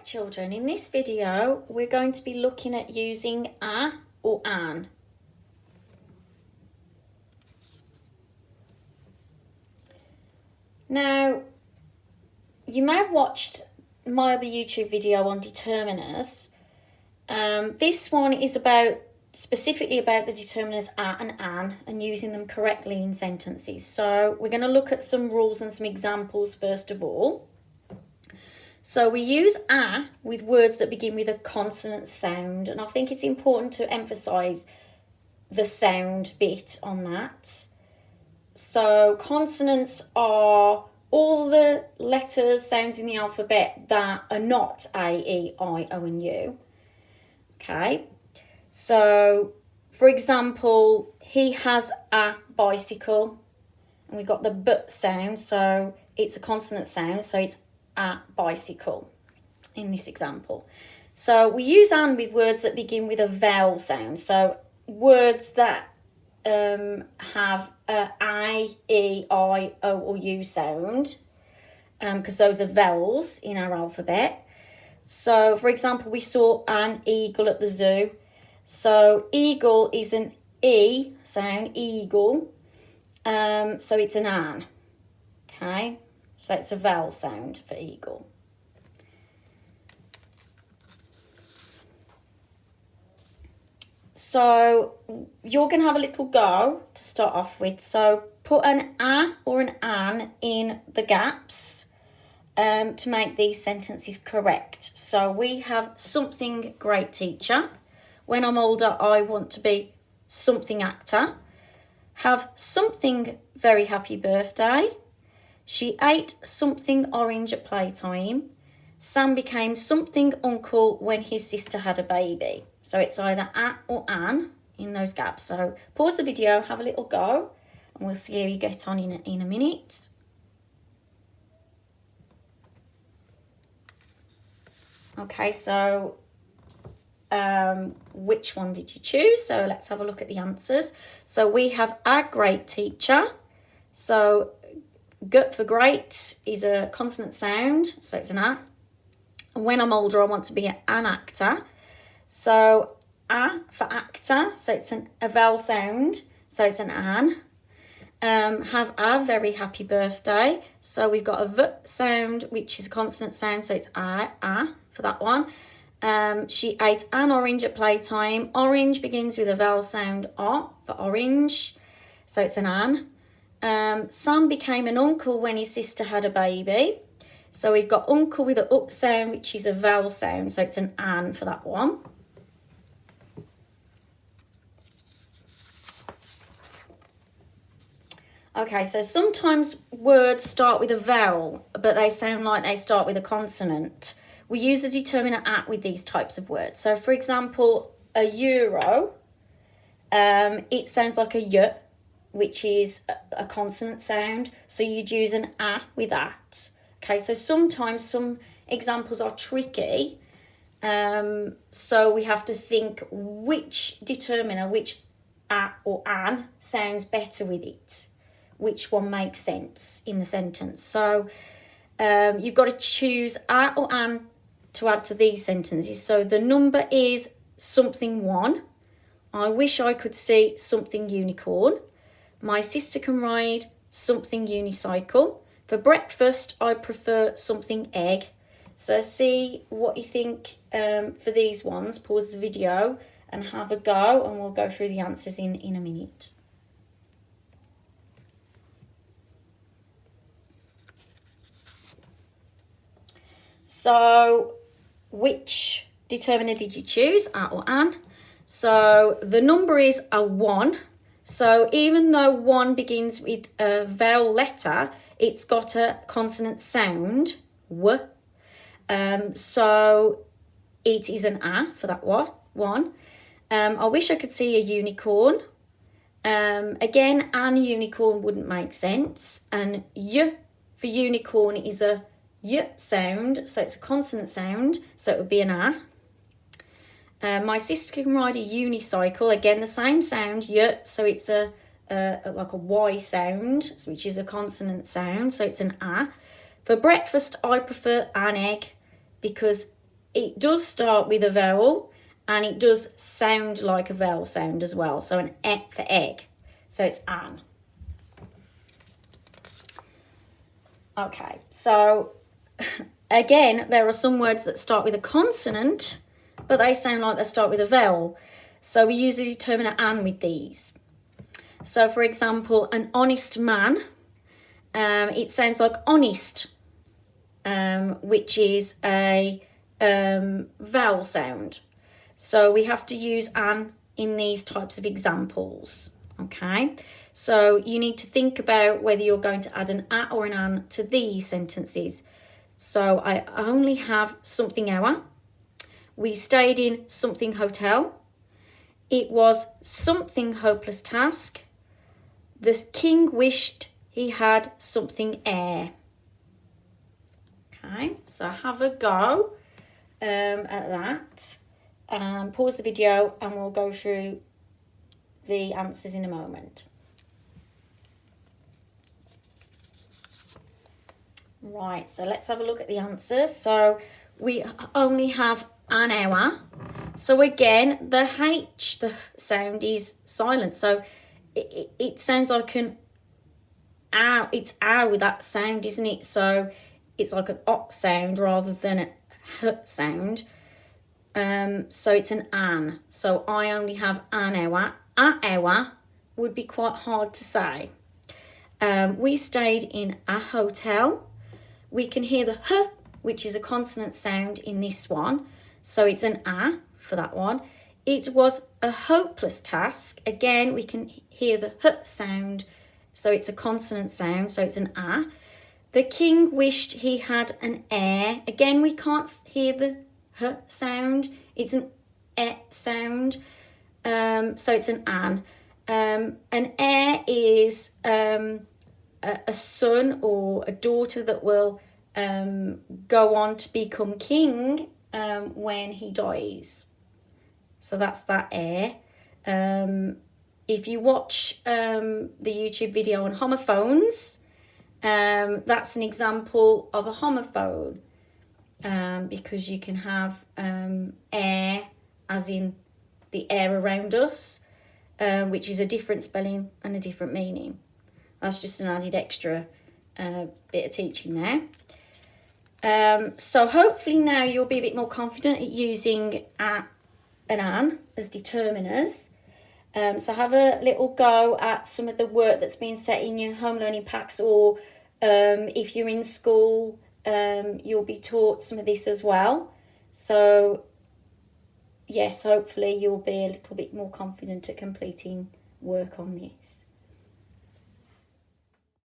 children, in this video we're going to be looking at using a or an. Now, you may have watched my other YouTube video on determiners. This one is specifically about the determiners a and an and using them correctly in sentences. So we're going to look at some rules and some examples first of all. So we use a with words that begin with a consonant sound, and I think it's important to emphasise the sound bit on that. So consonants are all the letters, sounds in the alphabet that are not A, E, I, O and U. Okay, so for example, he has a bicycle, and we've got the b sound, so it's a consonant sound, so it's a bicycle in this example. So we use an with words that begin with a vowel sound, so words that have a I, E, I, O or U sound, because those are vowels in our alphabet. So for example, we saw an eagle at the zoo. So eagle is an E sound, eagle, so it's an an. Okay, so it's a vowel sound for eagle. So you're going to have a little go to start off with. So put an a or an an in the gaps to make these sentences correct. So we have something great, teacher. When I'm older, I want to be something actor. Have something very happy birthday. She ate something orange at playtime. Sam became something uncle when his sister had a baby. So it's either a or an in those gaps. So pause the video, have a little go, and we'll see how you get on in a minute. Okay, so which one did you choose? So let's have a look at the answers. So we have a great teacher. So g for great is a consonant sound, so it's an a. And when I'm older, I want to be an actor. So a for actor, so it's a vowel sound, so it's an an. Have a very happy birthday. So we've got a v sound, which is a consonant sound, so it's a for that one. She ate an orange at playtime. Orange begins with a vowel sound o for orange, so it's an an. Sam became an uncle when his sister had a baby. So we've got uncle with a up sound, which is a vowel sound, so it's an for that one. Okay, so sometimes words start with a vowel, but they sound like they start with a consonant. We use the determiner at with these types of words. So for example, a euro, it sounds like a y, which is a consonant sound. So you'd use an a with that. Okay, so sometimes some examples are tricky. So we have to think which determiner, which a or an sounds better with it. Which one makes sense in the sentence. So you've got to choose a or an to add to these sentences. So the number is something one. I wish I could see something unicorn. My sister can ride something unicycle. For breakfast, I prefer something egg. So see what you think for these ones. Pause the video and have a go, and we'll go through the answers in a minute. So which determiner did you choose, a or an? So the number is a 1. So even though 1 begins with a vowel letter, it's got a consonant sound, w. So it is an a for that one. I wish I could see a unicorn. Again, an unicorn wouldn't make sense. And y for unicorn is a y sound, so it's a consonant sound, so it would be an a. My sister can ride a unicycle, again the same sound, y, so it's like a y sound, which is a consonant sound, so it's an a. For breakfast, I prefer an egg because it does start with a vowel and it does sound like a vowel sound as well. So an E for egg. So it's an. Okay, so again, there are some words that start with a consonant, but they sound like they start with a vowel. So we use the determiner an with these. So for example, an honest man, it sounds like honest, which is a vowel sound. So we have to use an in these types of examples. Okay, so you need to think about whether you're going to add an a or an an to these sentences. So I only have something hour. We stayed in something hotel. It was something hopeless task. The king wished he had something air. Okay, so have a go at that. Pause the video and we'll go through the answers in a moment. Right, so let's have a look at the answers. So we only have an hour. So again, the H, the sound is silent. So it sounds like an ow. It's ow with that sound, isn't it? So it's like an ot sound rather than a h sound. So it's an. So I only have an hour. A hour would be quite hard to say. We stayed in a hotel. We can hear the h, which is a consonant sound in this one. So it's an a for that one. It was a hopeless task. Again, we can hear the h sound. So it's a consonant sound. So it's an a. The king wished he had an heir. Again, we can't hear the h sound. It's an e sound. So it's an an. An heir is a son or a daughter that will go on to become king when he dies. So that's that heir. If you watch the YouTube video on homophones, that's an example of a homophone, because you can have air as in the air around us, which is a different spelling and a different meaning. That's just an added extra bit of teaching there. So hopefully now you'll be a bit more confident at using a and an as determiners. So have a little go at some of the work that's been set in your home learning packs, or if you're in school, you'll be taught some of this as well. So yes, hopefully you'll be a little bit more confident at completing work on this.